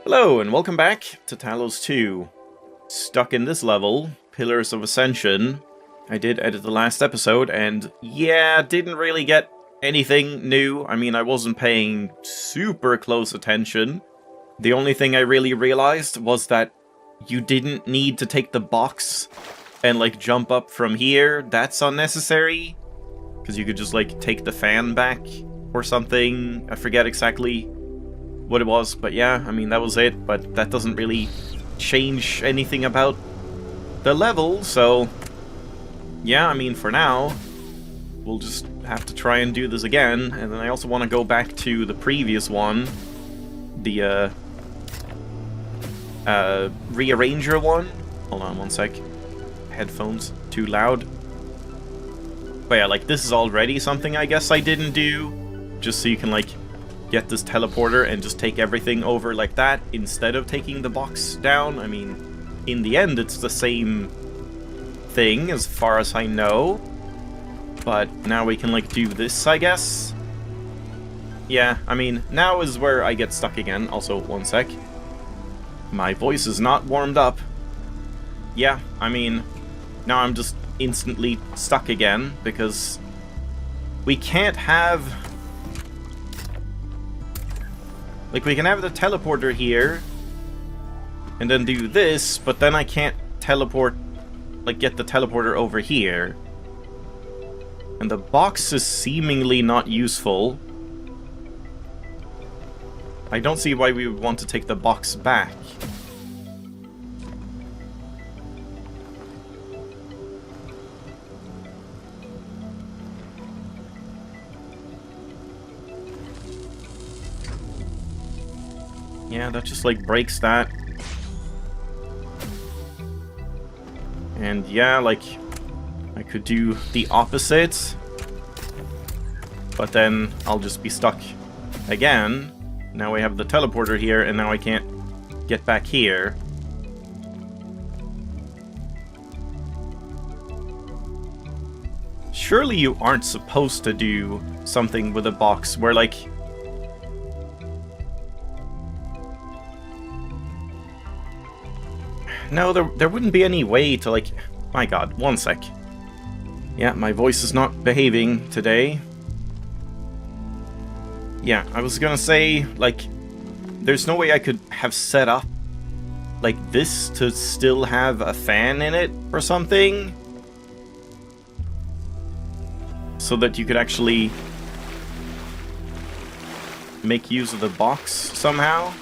Hello, and welcome back to Talos 2. Stuck in this level, Pillars of Ascension. I did edit the last episode, and yeah, didn't really get anything new. I mean, I wasn't paying super close attention. The only thing I really realized was that you didn't need to take the box and, like, jump up from here. That's unnecessary. Because you could just, like, take the fan back or something. I forget exactly what it was, but yeah, I mean, that was it, but that doesn't really change anything about the level, so yeah, I mean, for now, we'll just have to try and do this again, and then I also want to go back to the previous one, the, rearranger one. Hold on one sec. Headphones too loud. But yeah, like, this is already something I guess I didn't do, just so you can, like, get this teleporter and just take everything over like that instead of taking the box down. I mean, in the end, it's the same thing as far as I know. But now we can, like, do this, I guess. Yeah, I mean, now is where I get stuck again. Also, one sec. My voice is not warmed up. Yeah, I mean, now I'm just instantly stuck again because we can't have... Like, we can have the teleporter here, and then do this, but then I can't teleport, like, get the teleporter over here. And the box is seemingly not useful. I don't see why we would want to take the box back. Yeah, that just, like, breaks that. And yeah, like, I could do the opposite. But then I'll just be stuck again. Now we have the teleporter here, and now I can't get back here. Surely you aren't supposed to do something with a box where, like... No, there wouldn't be any way to, like... My god, one sec. Yeah, my voice is not behaving today. Yeah, I was gonna say, like, there's no way I could have set up, like, this to still have a fan in it or something? So that you could actually make use of the box somehow?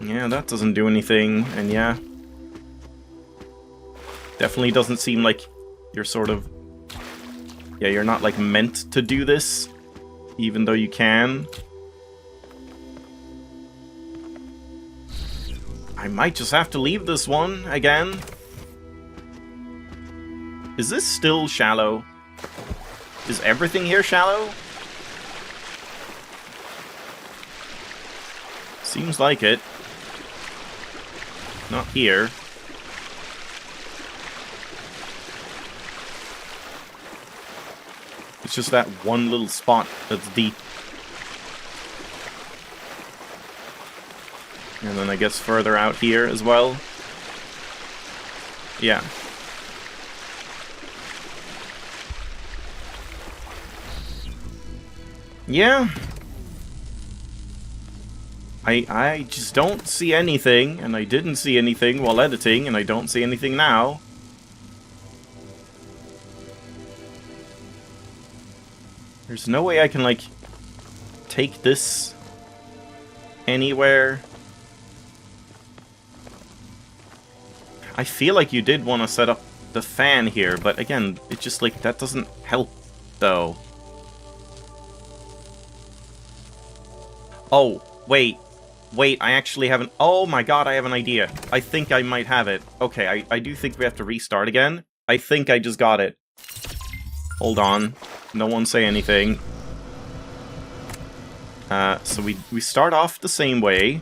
Yeah, that doesn't do anything, and yeah. Definitely doesn't seem like you're sort of... Yeah, you're not, like, meant to do this, even though you can. I might just have to leave this one again. Is this still shallow? Is everything here shallow? Seems like it. Not here. It's just that one little spot that's deep. And then I guess further out here as well. Yeah. Yeah. I just don't see anything, and I didn't see anything while editing, and I don't see anything now. There's no way I can, like, take this anywhere. I feel like you did want to set up the fan here, but again, it just, like, that doesn't help, though. Oh, wait. Wait, I actually have an... Oh my god, I have an idea. I think I might have it. Okay, I do think we have to restart again. I think I just got it. Hold on. No one say anything. So we start off the same way.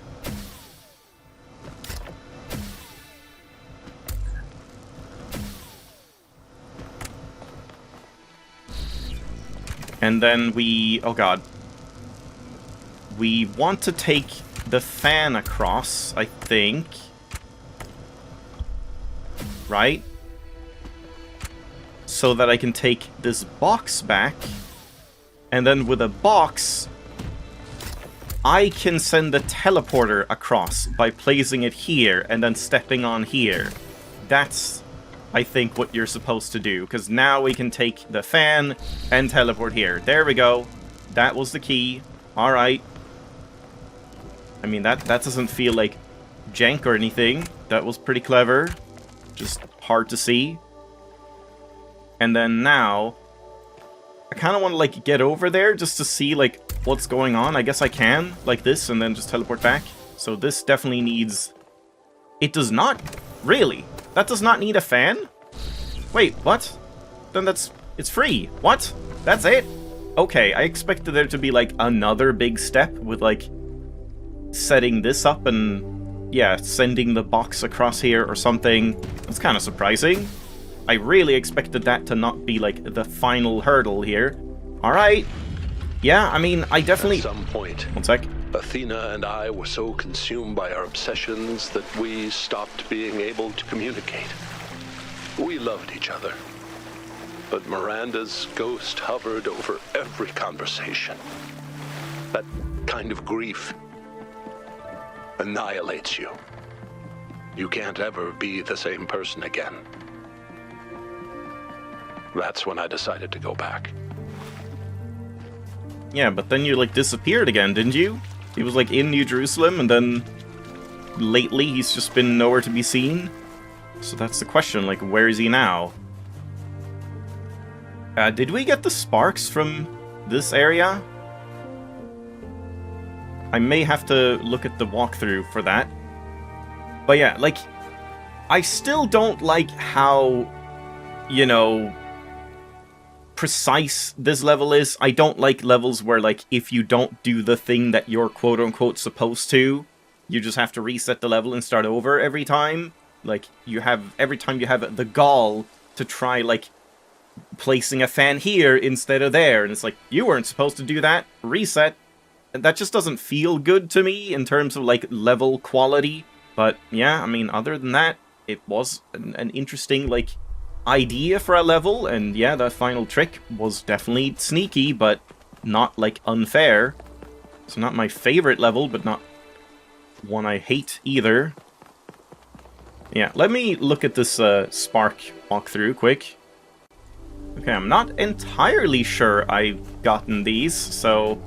And then we... Oh god. we want to take the fan across, I think. Right? So that I can take this box back. And then with a box, I can send the teleporter across by placing it here and then stepping on here. That's, I think, what you're supposed to do. Because now we can take the fan and teleport here. There we go. That was the key. Alright. I mean, that doesn't feel like jank or anything. That was pretty clever. Just hard to see. And then now, I kind of want to, like, get over there just to see, like, what's going on. I guess I can, like this, and then just teleport back. So this definitely needs... It does not? Really? That does not need a fan? Wait, what? Then it's free. What? That's it? Okay, I expected there to be, like, another big step with, like, setting this up and, yeah, sending the box across here or something. That's kind of surprising. I really expected that to not be, like, the final hurdle here. Alright. Yeah, I mean, I definitely... At some point, one sec. Athena and I were so consumed by our obsessions that we stopped being able to communicate. We loved each other. But Miranda's ghost hovered over every conversation. That kind of grief annihilates you. You can't ever be the same person again. That's when I decided to go back. Yeah, but then you, like, disappeared again, didn't you? He was, like, in New Jerusalem, and then lately he's just been nowhere to be seen. So that's the question, like, where is he now? Did we get the sparks from this area? I may have to look at the walkthrough for that. But yeah, like, I still don't like how, you know, precise this level is. I don't like levels where, like, if you don't do the thing that you're quote-unquote supposed to, you just have to reset the level and start over every time. Like, every time you have the gall to try, like, placing a fan here instead of there, and it's like, you weren't supposed to do that, reset. And that just doesn't feel good to me in terms of, like, level quality. But, yeah, I mean, other than that, it was an interesting, like, idea for a level, and yeah, that final trick was definitely sneaky, but not, like, unfair. So not my favorite level, but not one I hate either. Yeah, let me look at this Spark walkthrough quick. Okay, I'm not entirely sure I've gotten these, so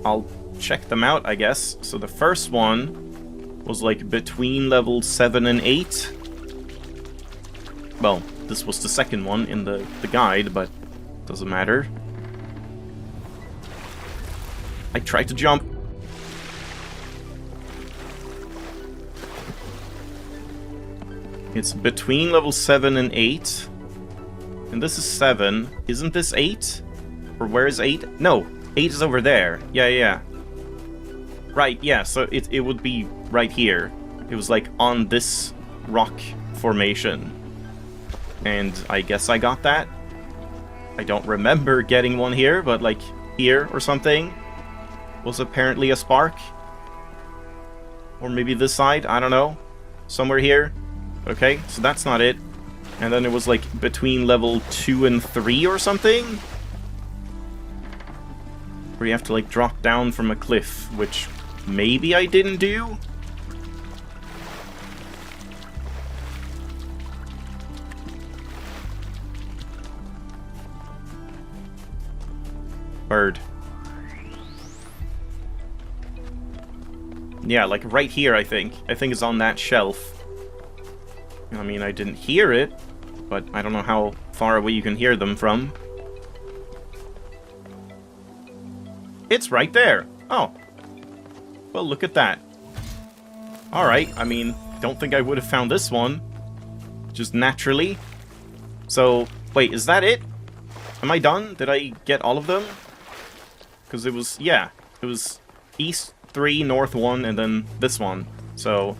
I'll check them out, I guess. So the first one was, like, between level 7 and 8. Well, this was the second one in the guide, but doesn't matter. I tried to jump. It's between level 7 and 8. And this is 7. Isn't this 8? Or where is 8? No, 8 is over there. Yeah. Right, yeah, so it would be right here. It was, like, on this rock formation. And I guess I got that. I don't remember getting one here, but, like, here or something was apparently a spark. Or maybe this side, I don't know. Somewhere here. Okay, so that's not it. And then it was, like, between level 2 and 3 or something? Where you have to, like, drop down from a cliff, which maybe I didn't do? Bird. Yeah, like right here, I think. I think it's on that shelf. I mean, I didn't hear it, but I don't know how far away you can hear them from. It's right there. Oh. Well, look at that. Alright, I mean, don't think I would have found this one. Just naturally. So, wait, is that it? Am I done? Did I get all of them? Because it was, yeah, it was East 3, North 1, and then this one. So,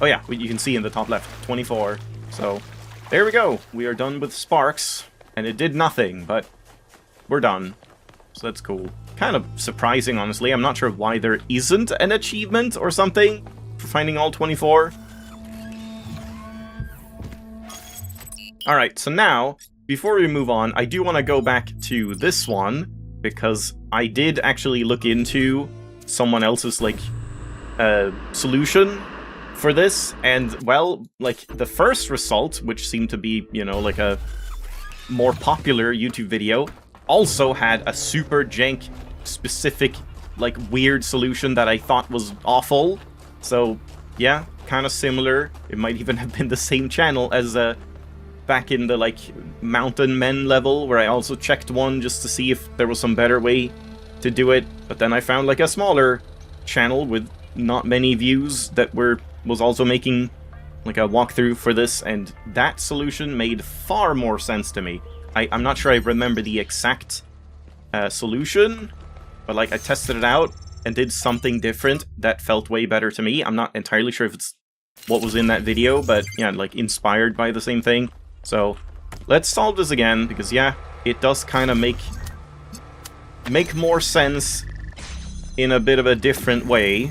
oh yeah, you can see in the top left, 24. So, there we go. We are done with Sparks, and it did nothing, but we're done. so that's cool. Kind of surprising, honestly. I'm not sure why there isn't an achievement or something for finding all 24. Alright, so now, before we move on, I do want to go back to this one, because I did actually look into someone else's, like, solution for this, and, well, like, the first result, which seemed to be, you know, like a more popular YouTube video, also had a super jank, specific, like, weird solution that I thought was awful. So, yeah, kind of similar. It might even have been the same channel as, back in the, like, Mountain Men level, where I also checked one just to see if there was some better way to do it, but then I found, like, a smaller channel with not many views that was also making, like, a walkthrough for this, and that solution made far more sense to me. I'm not sure I remember the exact solution, but, like, I tested it out and did something different that felt way better to me. I'm not entirely sure if it's what was in that video, but, yeah, like, inspired by the same thing. So, let's solve this again, because, yeah, it does kind of make more sense in a bit of a different way.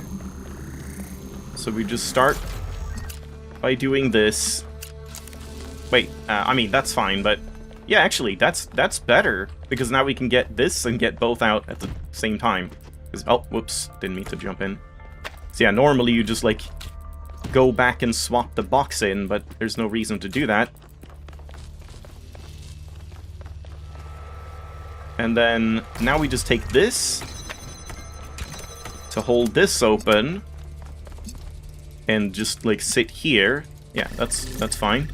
So we just start by doing this. Wait, I mean, that's fine, but yeah, actually, that's better, because now we can get this and get both out at the same time. Oh, whoops, didn't mean to jump in. So yeah, normally you just, like, go back and swap the box in, but there's no reason to do that. And then, now we just take this to hold this open, and just, like, sit here. Yeah, that's fine.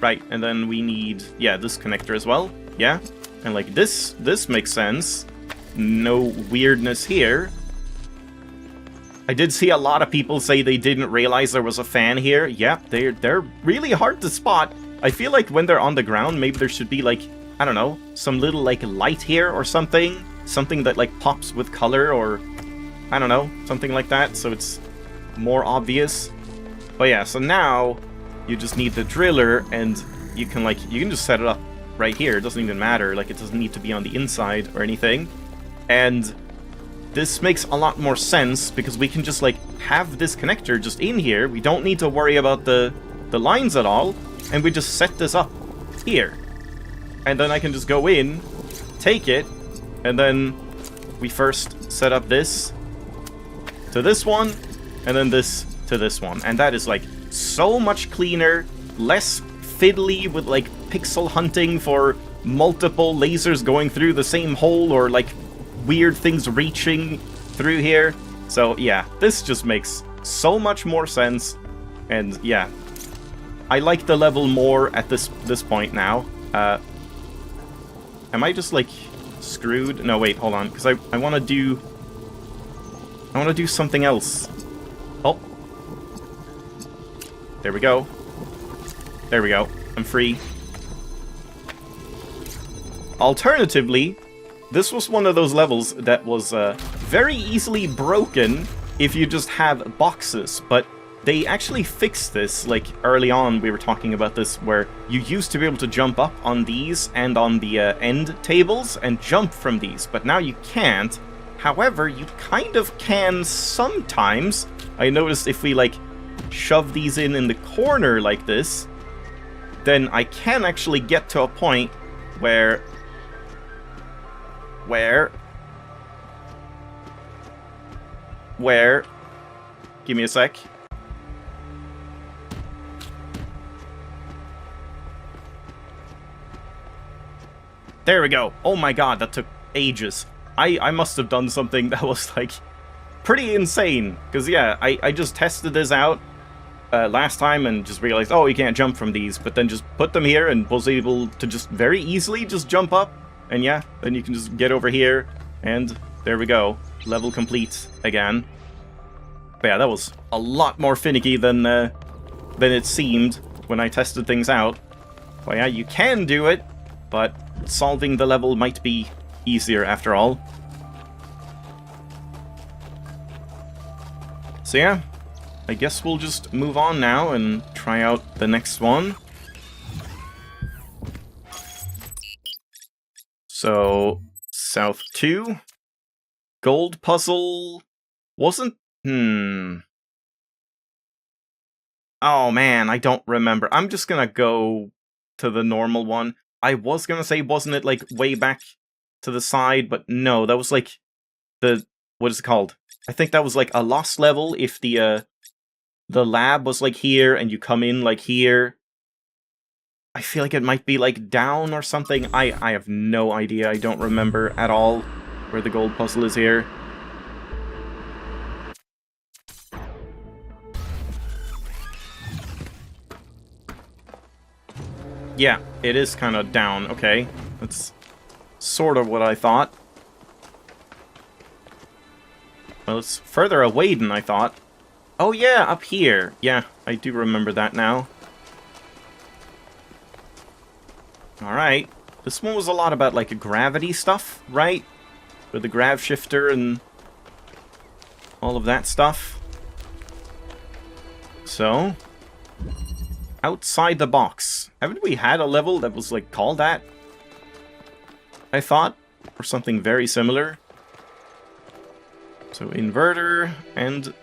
Right, and then we need, yeah, this connector as well. Yeah, and, like, this makes sense. No weirdness here. I did see a lot of people say they didn't realize there was a fan here. Yeah, they're really hard to spot. I feel like when they're on the ground, maybe there should be, like, I don't know, some little, like, light here or something. Something that, like, pops with color, or I don't know, something like that, so it's more obvious. But yeah, so now you just need the driller, and you can, like, you can just set it up right here. It doesn't even matter. Like, it doesn't need to be on the inside or anything. And this makes a lot more sense, because we can just, like, have this connector just in here. We don't need to worry about the lines at all, and we just set this up here. And then I can just go in, take it, and then we first set up this to this one, and then this to this one. And that is, like, so much cleaner, less fiddly with, like, pixel hunting for multiple lasers going through the same hole, or, like, weird things reaching through here. So, yeah, this just makes so much more sense. And, yeah, I like the level more at this point now. Am I just, like, screwed? No, wait, hold on, because I want to do something else. Oh. There we go. There we go. I'm free. Alternatively, this was one of those levels that was very easily broken if you just have boxes, but they actually fixed this. Like, early on we were talking about this, where you used to be able to jump up on these and on the end tables and jump from these, but now you can't. However, you kind of can sometimes. I noticed if we, like, shove these in the corner like this, then I can actually get to a point where... Give me a sec. There we go. Oh my god, that took ages. I must have done something that was, like, pretty insane. Because, yeah, I just tested this out last time and just realized, oh, you can't jump from these. But then just put them here and was able to just very easily just jump up. And yeah, then you can just get over here. And there we go. Level complete again. But yeah, that was a lot more finicky than it seemed when I tested things out. Well, yeah, you can do it, but solving the level might be easier after all. So yeah, I guess we'll just move on now and try out the next one. So, South 2. Gold puzzle wasn't... Oh man, I don't remember. I'm just gonna go to the normal one. I was gonna say, wasn't it like way back to the side? But no, that was like the... What is it called? I think that was like a lost level if the lab was like here and you come in like here. I feel like it might be like down or something. I have no idea. I don't remember at all where the gold puzzle is here. Yeah, it is kind of down. Okay, that's sort of what I thought. Well, it's further away than I thought. Oh yeah, up here. Yeah, I do remember that now. Alright. This one was a lot about, like, gravity stuff, right? With the grav shifter and all of that stuff. So, outside the box. Haven't we had a level that was, like, called that? I thought. Or something very similar. So, inverter and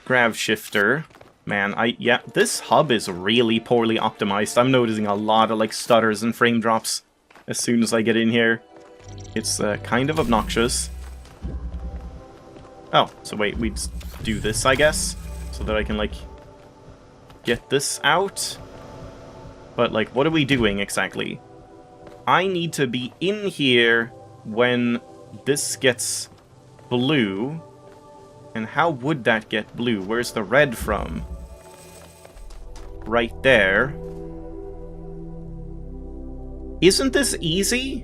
grav shifter. Man, yeah, this hub is really poorly optimized. I'm noticing a lot of, like, stutters and frame drops as soon as I get in here. It's kind of obnoxious. Oh, so wait, we just do this, I guess? So that I can, like, get this out? But, like, what are we doing exactly? I need to be in here when this gets blue. And how would that get blue? Where's the red from? Right there. Isn't this easy?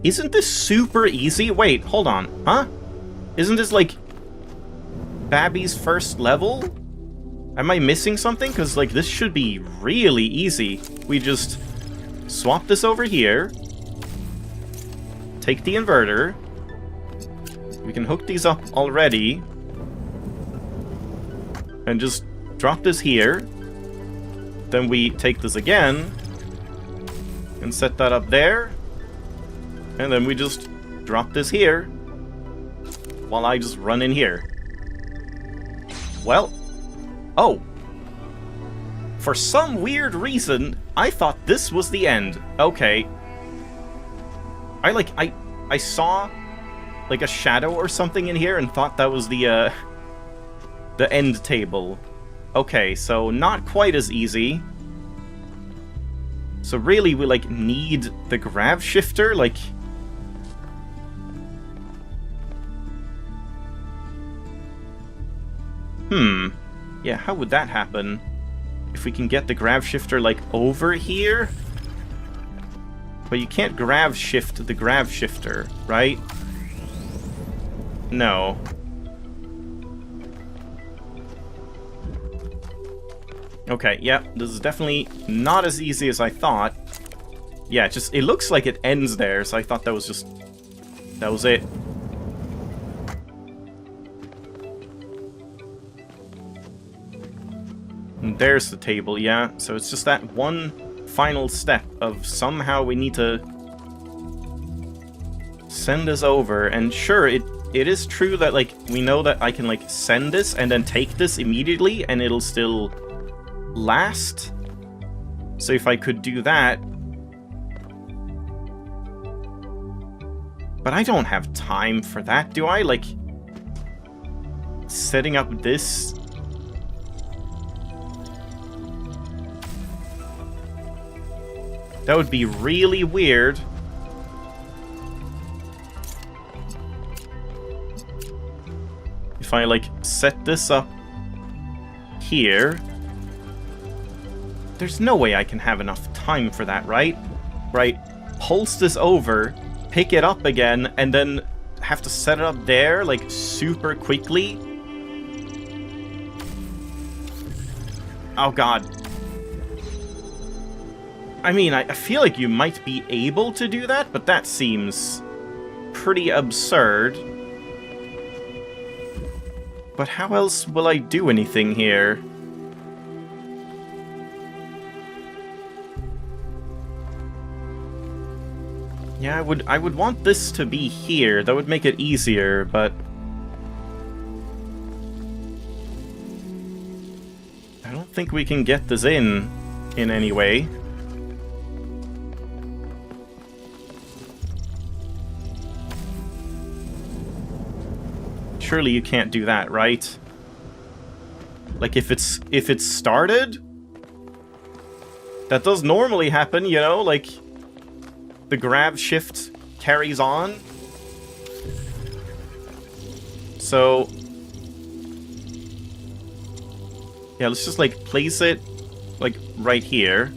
Isn't this super easy? Wait, hold on. Huh? Isn't this like Babby's first level? Am I missing something? Because like this should be really easy. We just swap this over here. Take the inverter. We can hook these up already. And just drop this here. Then we take this again. And set that up there. And then we just drop this here. While I just run in here. Well. Oh. For some weird reason, I thought this was the end. Okay. I saw like a shadow or something in here and thought that was the end table. Okay, so not quite as easy. So really we like need the grav shifter, like yeah, how would that happen? If we can get the grav shifter like over here? But you can't grav shift the grav shifter, right? No. Okay, yeah, this is definitely not as easy as I thought. Yeah, it looks like it ends there, so I thought that was it. And there's the table, yeah. So it's just that one final step of somehow we need to send this over. And sure, it is true that, like, we know that I can, like, send this and then take this immediately and it'll still last. So if I could do that. But I don't have time for that, do I? Like, setting up this. That would be really weird. If I, like, set this up here. There's no way I can have enough time for that, right? Right, pulse this over, pick it up again, and then have to set it up there, like, super quickly. Oh god. I mean, I feel like you might be able to do that, but that seems pretty absurd. But how else will I do anything here? Yeah, I would want this to be here. That would make it easier, but I don't think we can get this in any way. Surely you can't do that, right? Like if it's started, that does normally happen, you know, like the grab shift carries on. So yeah, let's just like place it like right here.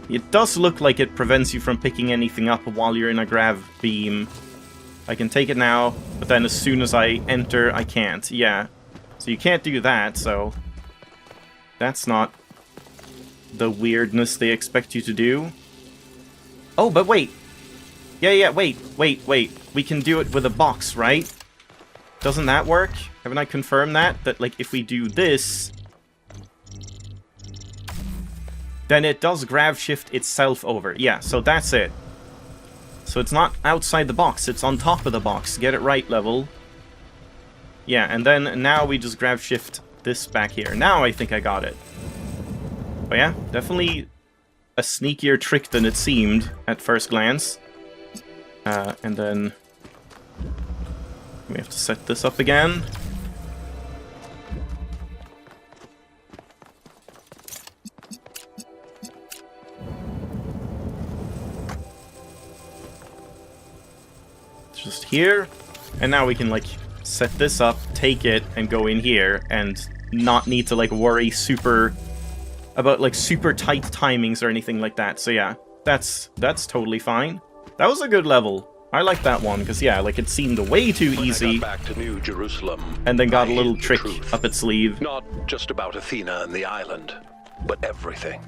It does look like it prevents you from picking anything up while you're in a grav beam. I can take it now, but then as soon as I enter, I can't. Yeah. So you can't do that, so that's not the weirdness they expect you to do. Oh, but wait. Yeah, wait. We can do it with a box, right? Doesn't that work? Haven't I confirmed that? That, like, if we do this, then it does grav shift itself over. Yeah, so that's it. So it's not outside the box, it's on top of the box. Get it right, level. Yeah, and then now we just grav shift this back here. Now I think I got it. But yeah, definitely a sneakier trick than it seemed at first glance. And then we have to set this up again. Just here, and now we can like set this up, take it, and go in here, and not need to like worry about like super tight timings or anything like that. So yeah, that's totally fine. That was a good level. I like that one because yeah, like it seemed way too easy. When I got back to New Jerusalem, and then got a little hid the trick truth. up its sleeve. Not just about Athena and the island, but everything.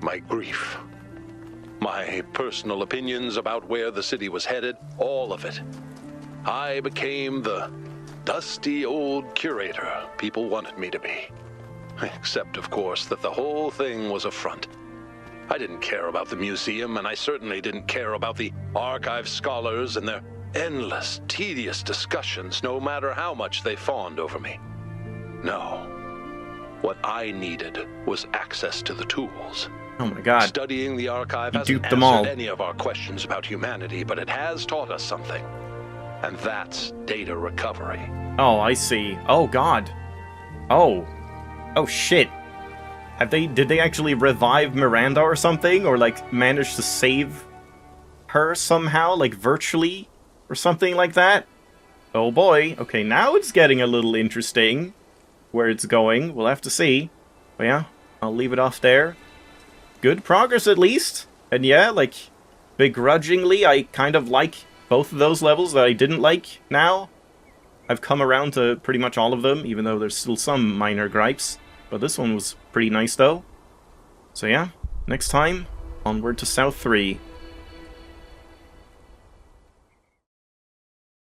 My grief. My personal opinions about where the city was headed, all of it. I became the dusty old curator people wanted me to be. Except, of course, that the whole thing was a front. I didn't care about the museum, and I certainly didn't care about the archive scholars and their endless, tedious discussions, no matter how much they fawned over me. No. What I needed was access to the tools. Oh my god. Studying the archive You hasn't duped them all. answered any of our questions about humanity, but it has taught us something. And that's data recovery. Oh, I see. Oh god. Oh. Oh shit. Did they actually revive Miranda or something? Or like manage to save her somehow? Like virtually? Or something like that? Oh boy. Okay, now it's getting a little interesting. Where it's going. We'll have to see. But yeah, I'll leave it off there. Good progress at least. And yeah, like, begrudgingly, I kind of like both of those levels that I didn't like now. I've come around to pretty much all of them, even though there's still some minor gripes. But this one was pretty nice though. So yeah, next time, onward to South 3.